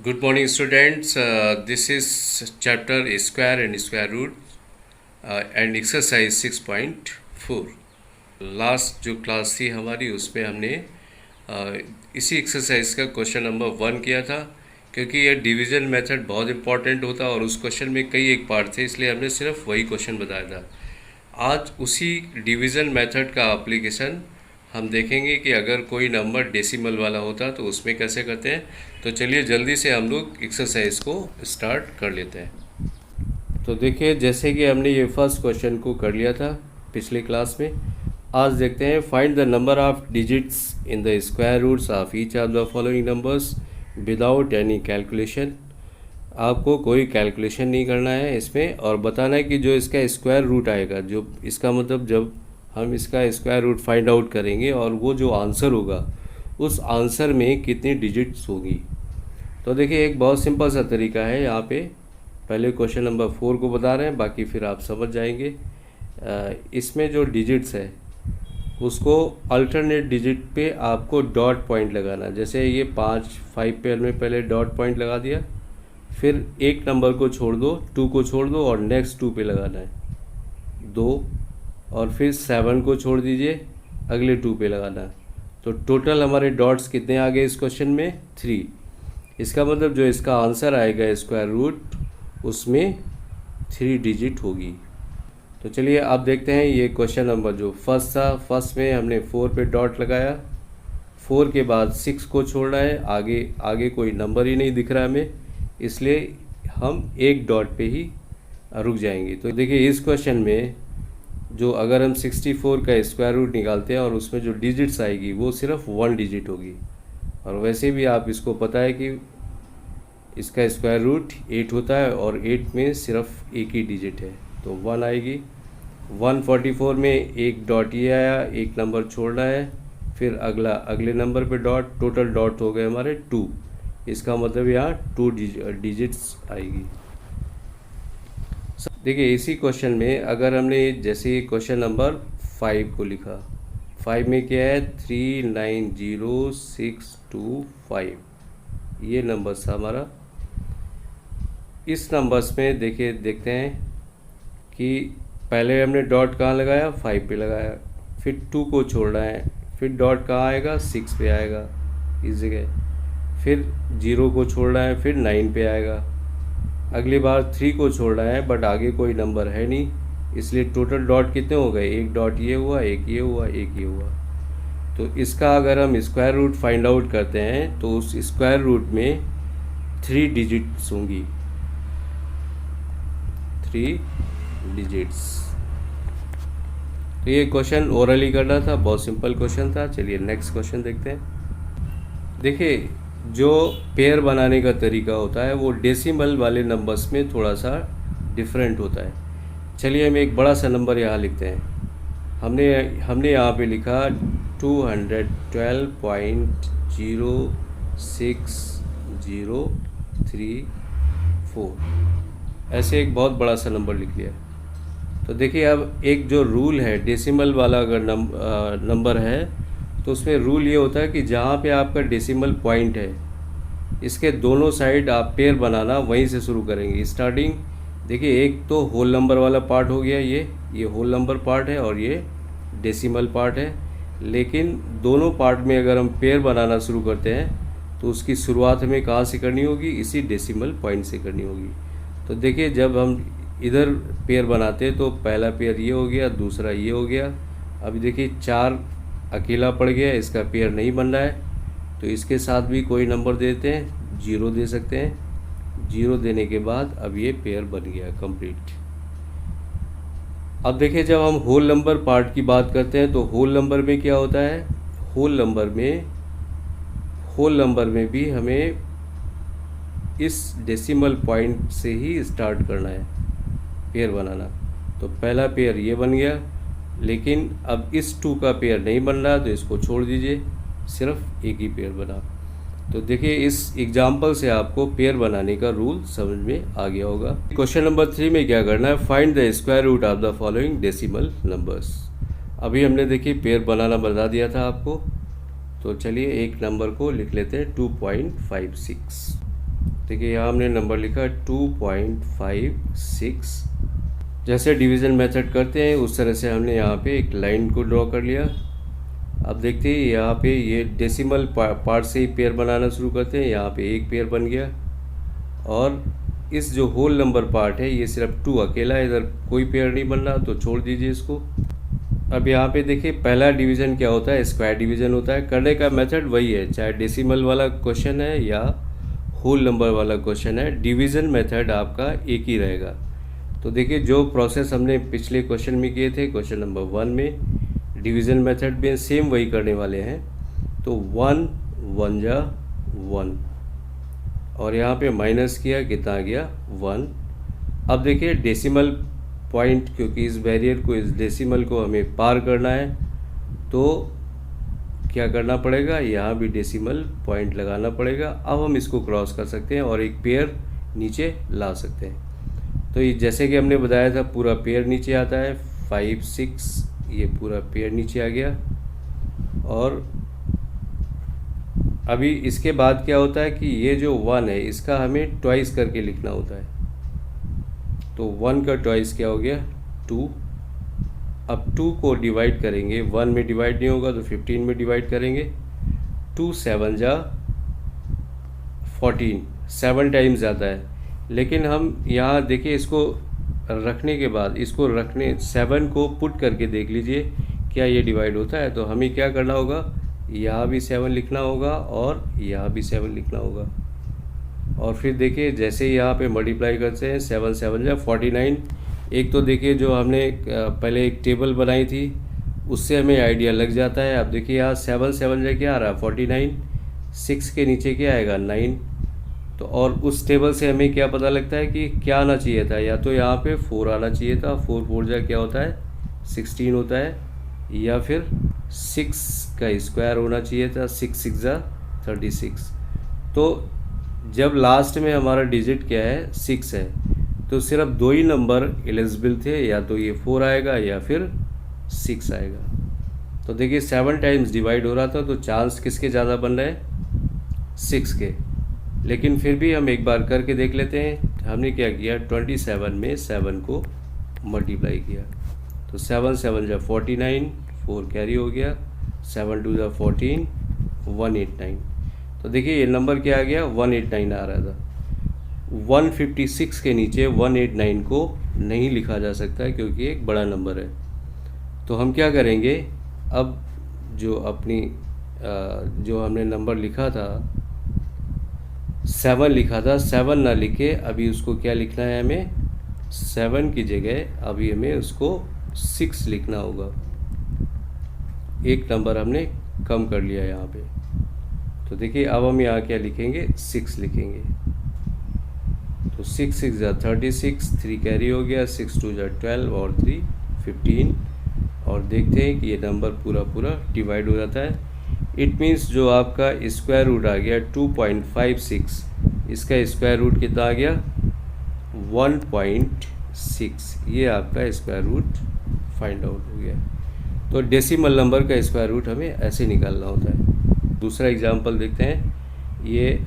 Good morning, students. This is chapter square and square root and exercise 6.4. Last जो class थी हमारी उसमें हमने इसी एक्सरसाइज का क्वेश्चन नंबर 1 किया था, क्योंकि ये डिवीज़न मेथड बहुत इंपॉर्टेंट होता है और उस क्वेश्चन में कई एक पार्ट थे, इसलिए हमने सिर्फ वही क्वेश्चन बताया था। आज उसी डिवीज़न मेथड का एप्लीकेशन हम देखेंगे कि अगर कोई नंबर डेसिमल वाला होता तो उसमें कैसे करते हैं। तो चलिए जल्दी से हम लोग एक्सरसाइज को स्टार्ट कर लेते हैं। तो देखिए, जैसे कि हमने ये फर्स्ट क्वेश्चन को कर लिया था पिछले क्लास में, आज देखते हैं find the number of digits in the square roots of each of the following numbers without any calculation. आपको कोई कैलकुलेशन नहीं करना है इसमें, और बताना है कि जो इसका स्क्वायर रूट आएगा, जो इसका मतलब जब हम इसका स्क्वायर रूट फाइंड आउट करेंगे और वो जो आंसर होगा उस आंसर में कितनी डिजिट्स होगी। तो देखिए, एक बहुत सिंपल सा तरीका है। यहाँ पे पहले क्वेश्चन नंबर 4 को बता रहे हैं, बाकी फिर आप समझ जाएंगे। इसमें जो डिजिट्स है उसको अल्टरनेट डिजिट पे आपको डॉट पॉइंट लगाना। जैसे ये 5 पेयर में पहले डॉट पॉइंट लगा दिया, फिर एक नंबर को छोड़ दो, 2 को छोड़ दो और नेक्स्ट 2 पे लगाना है 2, और फिर 7 को छोड़ दीजिए, अगले 2 पे लगाना। तो टोटल हमारे डॉट्स कितने आ गए इस क्वेश्चन में? 3। इसका मतलब जो इसका आंसर आएगा स्क्वायर रूट उसमें 3 डिजिट होगी। तो चलिए अब देखते हैं ये क्वेश्चन नंबर जो फर्स्ट था। फर्स्ट में हमने 4 पे डॉट लगाया, 4 के बाद 6 को छोड़ना है, आगे कोई नंबर ही नहीं दिख रहा हमें, इसलिए हम एक डॉट पे ही रुक जाएंगे। तो देखिए, इस क्वेश्चन में जो अगर हम 64 का स्क्वायर रूट निकालते हैं और उसमें जो डिजिट्स आएगी वो सिर्फ 1 डिजिट होगी, और वैसे भी आप इसको पता है कि इसका स्क्वायर रूट 8 होता है और 8 में सिर्फ एक ही डिजिट है, तो 1 आएगी। 144 में एक डॉट ये आया, एक नंबर छोड़ना है, फिर अगले नंबर पे डॉट, टोटल डॉट हो गए हमारे 2। इसका मतलब यहाँ 2 डिजिट्स आएगी। देखिए, इसी क्वेश्चन में अगर हमने जैसे क्वेश्चन नंबर 5 को लिखा, 5 में क्या है? 390625, ये नंबर्स था हमारा। इस नंबर्स में देखिए, देखते हैं कि पहले हमने डॉट कहाँ लगाया? 5 पे लगाया, फिर 2 को छोड़ना है, फिर डॉट कहाँ आएगा? 6 पे आएगा इस जगह, फिर 0 को छोड़ना है, फिर 9 पे आएगा। अगली बार 3 को छोड़ना है, बट आगे कोई नंबर है नहीं, इसलिए टोटल डॉट कितने हो गए? एक डॉट ये हुआ, एक ये हुआ, एक ये हुआ। तो इसका अगर हम स्क्वायर रूट फाइंड आउट करते हैं तो उस स्क्वायर रूट में 3 डिजिट्स होंगी, 3 डिजिट्स। तो ये क्वेश्चन ओरली करना था, बहुत सिंपल क्वेश्चन था। चलिए नेक्स्ट क्वेश्चन देखते हैं। देखिए, जो पेयर बनाने का तरीका होता है वो डेसिमल वाले नंबर्स में थोड़ा सा डिफरेंट होता है। चलिए हम एक बड़ा सा नंबर यहाँ लिखते हैं। हमने यहाँ पे लिखा 212.0603 ऐसे एक बहुत बड़ा सा नंबर लिख लिया। तो देखिए, अब एक जो रूल है डेसिमल वाला, अगर नंबर है तो उसमें रूल ये होता है कि जहाँ पे आपका डेसिमल पॉइंट है इसके दोनों साइड आप पेयर बनाना वहीं से शुरू करेंगे। स्टार्टिंग देखिए, एक तो होल नंबर वाला पार्ट हो गया, ये होल नंबर पार्ट है और ये डेसिमल पार्ट है, लेकिन दोनों पार्ट में अगर हम पेयर बनाना शुरू करते हैं तो उसकी शुरुआत हमें कहाँ से करनी होगी? इसी डेसिमल पॉइंट से करनी होगी। तो देखिए, जब हम इधर पेयर बनाते हैं तो पहला पेयर ये हो गया, दूसरा ये हो गया। अभी देखिए 4 अकेला पड़ गया, इसका पेयर नहीं बन रहा है, तो इसके साथ भी कोई नंबर देते हैं, 0 दे सकते हैं। 0 देने के बाद अब ये पेयर बन गया कंप्लीट। अब देखिए, जब हम होल नंबर पार्ट की बात करते हैं तो होल नंबर में क्या होता है? होल नंबर में भी हमें इस डेसिमल पॉइंट से ही स्टार्ट करना है पेयर बनाना। तो पहला पेयर ये बन गया, लेकिन अब इस 2 का पेयर नहीं बन रहा, तो इसको छोड़ दीजिए, सिर्फ एक ही पेयर बना। तो देखिए, इस एग्जाम्पल से आपको पेयर बनाने का रूल समझ में आ गया होगा। क्वेश्चन नंबर 3 में क्या करना है? Find the square root of the following decimal numbers. अभी हमने देखिए पेयर बनाना बता दिया था आपको, तो चलिए एक नंबर को लिख लेते हैं 2.56। देखिए यहाँ हमने नंबर लिखा 2.56। जैसे डिवीज़न मेथड करते हैं उस तरह से हमने यहाँ पे एक लाइन को ड्रॉ कर लिया। अब देखते हैं यहाँ पे ये डेसिमल पार्ट से ही पेयर बनाना शुरू करते हैं। यहाँ पे एक पेयर बन गया और इस जो होल नंबर पार्ट है ये सिर्फ 2 अकेला है, इधर कोई पेयर नहीं बन रहा, तो छोड़ दीजिए इसको। अब यहाँ पे देखिए पहला डिवीज़न क्या होता है, स्क्वायर डिवीज़न होता है। करने का मेथड वही है, चाहे डेसिमल वाला क्वेश्चन है या होल नंबर वाला क्वेश्चन है, डिवीज़न मेथड आपका एक ही रहेगा। तो देखिए जो प्रोसेस हमने पिछले क्वेश्चन में किए थे, क्वेश्चन नंबर 1 में डिवीज़न मेथड में सेम वही करने वाले हैं। तो 1 1 जा 1 और यहाँ पे माइनस किया, कितना आ गया 1। अब देखिए डेसिमल पॉइंट, क्योंकि इस बैरियर को, इस डेसिमल को हमें पार करना है, तो क्या करना पड़ेगा, यहाँ भी डेसिमल पॉइंट लगाना पड़ेगा। अब हम इसको क्रॉस कर सकते हैं और एक पेयर नीचे ला सकते हैं। तो ये जैसे कि हमने बताया था पूरा पेयर नीचे आता है, 5 6, ये पूरा पेयर नीचे आ गया। और अभी इसके बाद क्या होता है कि ये जो 1 है इसका हमें ट्वाइस करके लिखना होता है। तो 1 का ट्वाइस क्या हो गया 2। अब 2 को डिवाइड करेंगे, 1 में डिवाइड नहीं होगा तो 15 में डिवाइड करेंगे। 2 7 जा 14, 7 टाइम्स आता है। लेकिन हम यहाँ देखिए इसको रखने के बाद, इसको रखने 7 को पुट करके देख लीजिए क्या ये डिवाइड होता है। तो हमें क्या करना होगा, यहाँ भी 7 लिखना होगा और यहाँ भी 7 लिखना होगा। और फिर देखिए जैसे यहाँ पे मल्टीप्लाई करते हैं, 7 7 जा 49। एक तो देखिए जो हमने पहले एक टेबल बनाई थी उससे हमें आइडिया लग जाता है। अब देखिए यहाँ 7 7 जा क्या आ रहा है 49, 6 के नीचे क्या आएगा 9। तो और उस टेबल से हमें क्या पता लगता है कि क्या आना चाहिए था, या तो यहाँ पे 4 आना चाहिए था, 4 4 जा क्या होता है 16 होता है, या फिर 6 का स्क्वायर होना चाहिए था, 6 6 जा 36। तो जब लास्ट में हमारा डिजिट क्या है 6 है, तो सिर्फ 2 ही नंबर एलिजिबल थे, या तो ये 4 आएगा या फिर 6 आएगा। तो देखिए 7 टाइम्स डिवाइड हो रहा था, तो चांस किसके ज़्यादा बन रहे हैं 6 के। लेकिन फिर भी हम एक बार करके देख लेते हैं। हमने क्या किया, 27 में 7 को मल्टीप्लाई किया, तो 7 7 जा 49, 4 कैरी हो गया, 7 2 जा 14, 189। तो देखिए ये नंबर क्या आ गया 189 आ रहा था। 156 के नीचे 189 को नहीं लिखा जा सकता क्योंकि एक बड़ा नंबर है। तो हम क्या करेंगे, अब जो अपनी जो हमने नंबर लिखा था 7 लिखा था, 7 ना लिखे अभी उसको क्या लिखना है, हमें 7 की जगह अभी हमें उसको 6 लिखना होगा। एक नंबर हमने कम कर लिया यहाँ पे। तो देखिए अब हम यहाँ क्या लिखेंगे 6 लिखेंगे। तो 6 6 जा 36, 3 कैरी हो गया, 6 2 जा 12 और 3 15। और देखते हैं कि ये नंबर पूरा पूरा डिवाइड हो जाता है। इट मीन्स जो आपका स्क्वायर रूट आ गया 2.56, इसका स्क्वायर रूट कितना आ गया 1.6। ये आपका स्क्वायर रूट फाइंड आउट हो गया। तो डेसिमल नंबर का स्क्वायर रूट हमें ऐसे निकालना होता है। दूसरा एग्जांपल देखते हैं, ये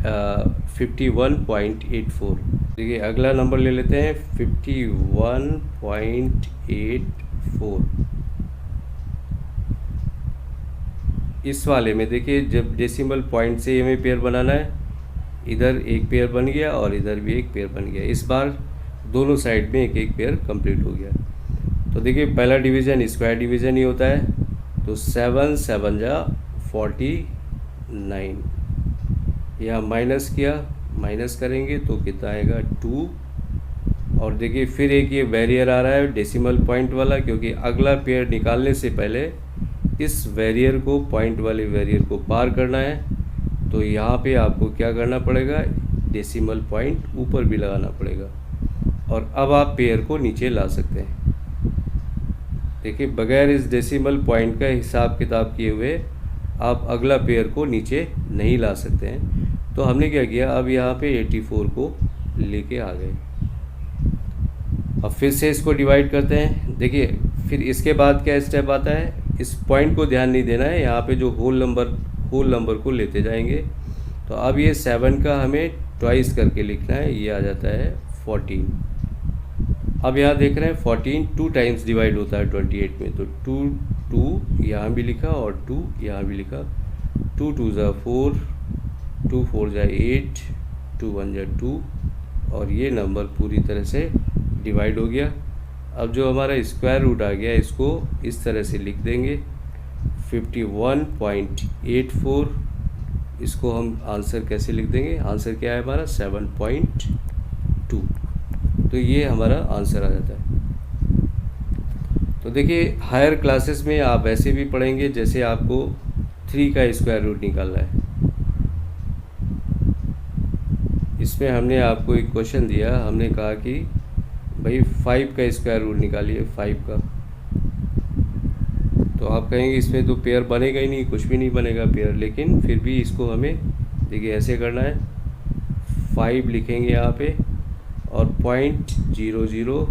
51.84। देखिए अगला नंबर ले लेते हैं 51.84। इस वाले में देखिए जब डेसिमल पॉइंट से हमें पेयर बनाना है, इधर एक पेयर बन गया और इधर भी एक पेयर बन गया। इस बार दोनों साइड में एक एक पेयर कंप्लीट हो गया। तो देखिए पहला डिवीज़न स्क्वायर डिवीज़न ही होता है। तो 7 7 जा 49, यहाँ माइनस किया, माइनस करेंगे तो कितना आएगा 2। और देखिए फिर एक ये बैरियर आ रहा है डेसिमल पॉइंट वाला, क्योंकि अगला पेयर निकालने से पहले इस बैरियर को, पॉइंट वाले बैरियर को पार करना है। तो यहाँ पे आपको क्या करना पड़ेगा, डेसिमल पॉइंट ऊपर भी लगाना पड़ेगा। और अब आप पेयर को नीचे ला सकते हैं। देखिए बगैर इस डेसिमल पॉइंट का हिसाब किताब किए हुए आप अगला पेयर को नीचे नहीं ला सकते हैं। तो हमने क्या किया, अब यहाँ पे 84 को लेके आ गए। अब फिर से इसको डिवाइड करते हैं। देखिए फिर इसके बाद क्या स्टेप आता है, इस पॉइंट को ध्यान नहीं देना है, यहाँ पे जो होल नंबर को लेते जाएंगे। तो अब ये 7 का हमें ट्वाइस करके लिखना है, ये आ जाता है 14। अब यहाँ देख रहे हैं 14 2 टाइम्स डिवाइड होता है 28 में, तो 2 यहाँ भी लिखा और 2 यहाँ भी लिखा। 2 2 ज़ा 4, 2 4 ज़ा 8, 2 1 ज़ा 2, और ये नंबर पूरी तरह से डिवाइड हो गया। अब जो हमारा स्क्वायर रूट आ गया इसको इस तरह से लिख देंगे 51.84। इसको हम आंसर कैसे लिख देंगे, आंसर क्या है हमारा 7.2। तो ये हमारा आंसर आ जाता है। तो देखिए हायर क्लासेस में आप ऐसे भी पढ़ेंगे जैसे आपको 3 का स्क्वायर रूट निकालना है। इसमें हमने आपको एक क्वेश्चन दिया, हमने कहा कि भाई 5 का स्क्वायर रूट निकालिए 5 का। तो आप कहेंगे इसमें तो पेयर बनेगा ही नहीं, कुछ भी नहीं बनेगा पेयर, लेकिन फिर भी इसको हमें देखिए ऐसे करना है। 5 लिखेंगे यहाँ पे और 0.00।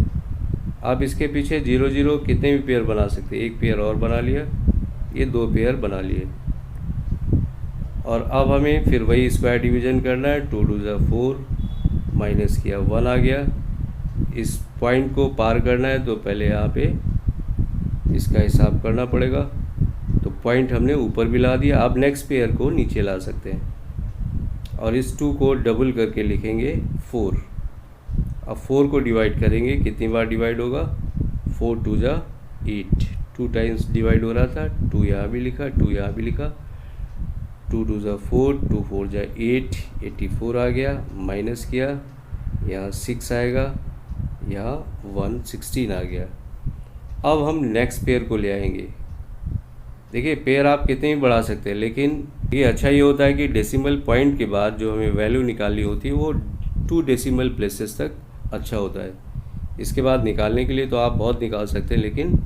आप इसके पीछे 00 कितने भी पेयर बना सकते हैं, एक पेयर और बना लिया, ये 2 पेयर बना लिए। और अब हमें फिर वही स्क्वायर डिवीज़न करना है। 2 2 ज़ा 4, माइनस किया 1 आ गया। इस पॉइंट को पार करना है तो पहले यहाँ पे इसका हिसाब करना पड़ेगा। तो पॉइंट हमने ऊपर भी ला दिया, अब नेक्स्ट पेयर को नीचे ला सकते हैं और इस 2 को डबल करके लिखेंगे 4। अब 4 को डिवाइड करेंगे, कितनी बार डिवाइड होगा, 4 2 ज़ा 8, 2 टाइम्स डिवाइड हो रहा था। 2 यहाँ भी लिखा, 2 यहाँ भी लिखा। 2 2 ज़ा 4, 2 4 ज़ा 8, 84 आ गया। माइनस किया, यहाँ 6 आएगा, यहाँ 1 16 आ गया। अब हम नेक्स्ट पेयर को ले आएंगे। देखिए पेयर आप कितने भी बढ़ा सकते हैं, लेकिन ये अच्छा ये होता है कि डेसिमल पॉइंट के बाद जो हमें वैल्यू निकालनी होती है वो 2 डेसिमल प्लेसेस तक अच्छा होता है। इसके बाद निकालने के लिए तो आप बहुत निकाल सकते हैं, लेकिन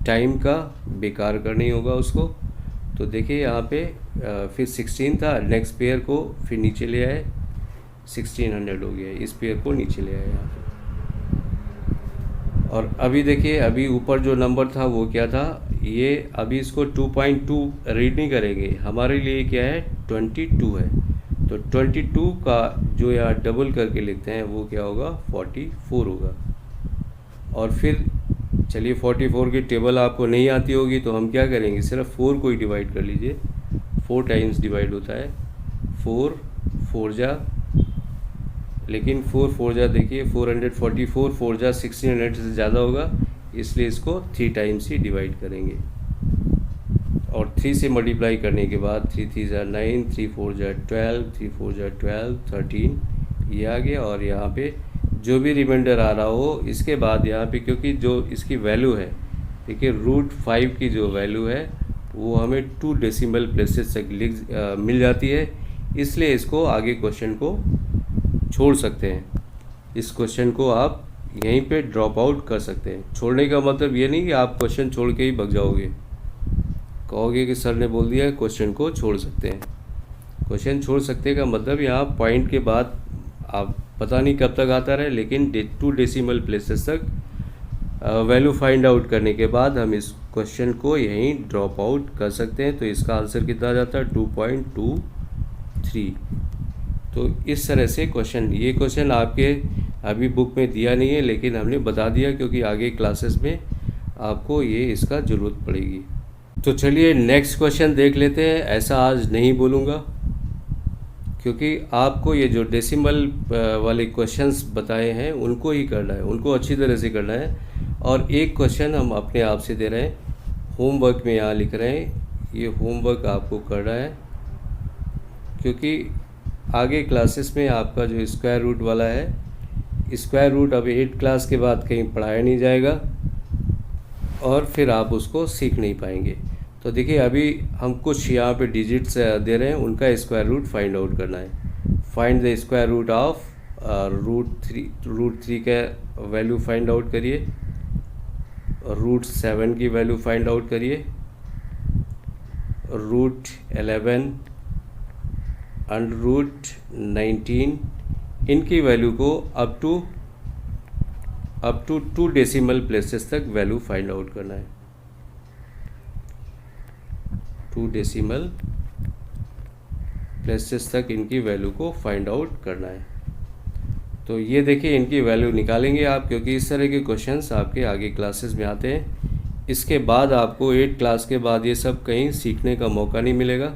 टाइम का बेकार करना ही होगा उसको। तो देखिए यहाँ पे फिर 16 था, नेक्स्ट पेयर को फिर नीचे ले आए, 1600 हो गया। इस पेयर को नीचे ले आए यहाँ पे। और अभी देखिए अभी ऊपर जो नंबर था वो क्या था, ये अभी इसको 2.2 रीड नहीं करेंगे, हमारे लिए क्या है 22 है। तो 22 का जो यहाँ डबल करके लिखते हैं वो क्या होगा 44 होगा। और फिर चलिए 44 की टेबल आपको नहीं आती होगी तो हम क्या करेंगे, सिर्फ 4 को ही डिवाइड कर लीजिए। 4 टाइम्स डिवाइड होता है, 4 4 जा, लेकिन 4 4 जा देखिए 444, 4 जा 1600 से ज़्यादा होगा, इसलिए इसको 3 टाइम्स ही डिवाइड करेंगे। और 3 से मल्टीप्लाई करने के बाद 3 3 जा 9, 3 4 जा 12, 3 4 जा 12, 13 ये आ गया। और यहाँ पे जो भी रिमाइंडर आ रहा हो इसके बाद यहाँ पे, क्योंकि जो इसकी वैल्यू है देखिए √5 की जो वैल्यू है वो हमें 2 डेसिमल प्लेसेस तक मिल जाती है, इसलिए इसको आगे क्वेश्चन को छोड़ सकते हैं। इस क्वेश्चन को आप यहीं पे ड्रॉप आउट कर सकते हैं। छोड़ने का मतलब ये नहीं कि आप क्वेश्चन छोड़ के ही भाग जाओगे, कहोगे कि सर ने बोल दिया है क्वेश्चन को छोड़ सकते हैं। क्वेश्चन छोड़ सकते का मतलब यहाँ पॉइंट के बाद आप पता नहीं कब तक आता रहे, लेकिन 2 डेसिमल प्लेसेस तक वैल्यू फाइंड आउट करने के बाद हम इस क्वेश्चन को यहीं ड्रॉप आउट कर सकते हैं। तो इसका आंसर कितना आ जाता है 2.23। तो इस तरह से क्वेश्चन, ये क्वेश्चन आपके अभी बुक में दिया नहीं है, लेकिन हमने बता दिया क्योंकि आगे क्लासेस में आपको ये इसका ज़रूरत पड़ेगी। तो चलिए नेक्स्ट क्वेश्चन देख लेते हैं। ऐसा आज नहीं बोलूँगा क्योंकि आपको ये जो डेसिमल वाले क्वेश्चंस बताए हैं उनको ही करना है, उनको अच्छी तरह से करना है। और एक क्वेश्चन हम अपने आप से दे रहे हैं, होमवर्क में यहाँ लिख रहे हैं, ये होमवर्क आपको करना है क्योंकि आगे क्लासेस में आपका जो स्क्वायर रूट वाला है, स्क्वायर रूट अब 8 क्लास के बाद कहीं पढ़ाया नहीं जाएगा और फिर आप उसको सीख नहीं पाएंगे। तो देखिए अभी हम कुछ यहाँ पे डिजिट्स दे रहे हैं, उनका स्क्वायर रूट फाइंड आउट करना है। Find the square root of √3 का वैल्यू फाइंड आउट करिए, √7 की वैल्यू फाइंड आउट करिए, √11 √19 इनकी वैल्यू को अप टू 2 डेसिमल प्लेसेस तक वैल्यू फाइंड आउट करना है। 2 डेसिमल प्लेसेस तक इनकी वैल्यू को फाइंड आउट करना है। तो ये देखिए इनकी वैल्यू निकालेंगे आप, क्योंकि इस तरह के क्वेश्चंस आपके आगे क्लासेस में आते हैं। इसके बाद आपको 8 क्लास के बाद ये सब कहीं सीखने का मौका नहीं मिलेगा।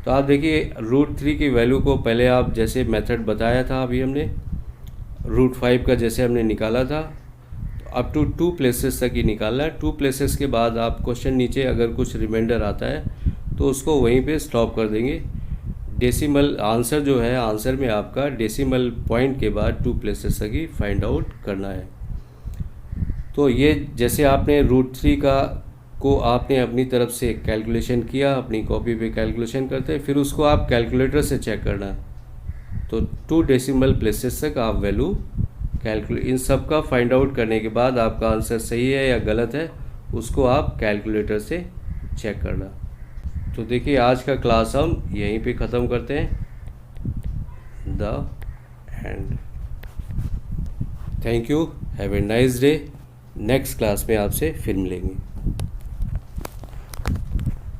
तो आप देखिए √3 की वैल्यू को पहले आप जैसे मेथड बताया था अभी हमने, √5 का जैसे हमने निकाला था, तो अप टू 2 प्लेसेस तक ही निकालना है। 2 प्लेसेस के बाद आप क्वेश्चन नीचे अगर कुछ रिमाइंडर आता है तो उसको वहीं पे स्टॉप कर देंगे। डेसिमल आंसर जो है, आंसर में आपका डेसिमल पॉइंट के बाद 2 प्लेसेस तक ही फाइंड आउट करना है। तो ये जैसे आपने √3 का को आपने अपनी तरफ से कैलकुलेशन किया, अपनी कॉपी पे कैलकुलेशन करते हैं, फिर उसको आप कैलकुलेटर से चेक करना। तो 2 डेसिमल प्लेसेस तक आप वैल्यू इन सब का फाइंड आउट करने के बाद आपका आंसर सही है या गलत है उसको आप कैलकुलेटर से चेक करना। तो देखिए आज का क्लास हम यहीं पे ख़त्म करते हैं। The end. Thank you, have a nice day. Next class में आपसे फिर मिलेंगे।